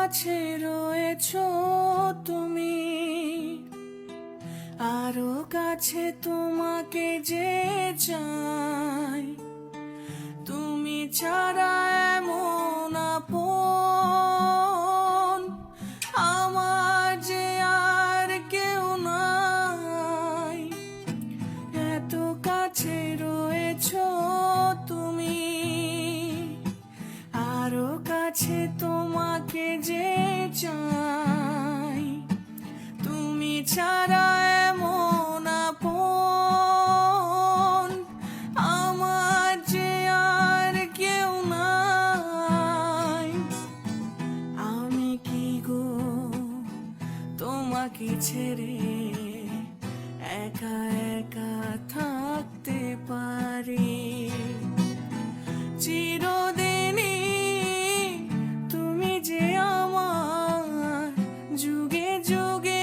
কাছে রয়েছো তুমি, আরো কাছে তোমাকে যে চাই। তুমি ছাড়া এমন আপন আমার যে আর কেউ নাই। এত কাছে রয়েছো তুমি, আরো কাছে তোমাকে যে চাই। তুমি ছাড়া এমন আপন আমার যে আর কেউ নাই। আমি কি গো তোমাকে ছেড়ে একা একা থাকতে পারি? চিরদিনই তুমি যে আমার, যুগে যুগে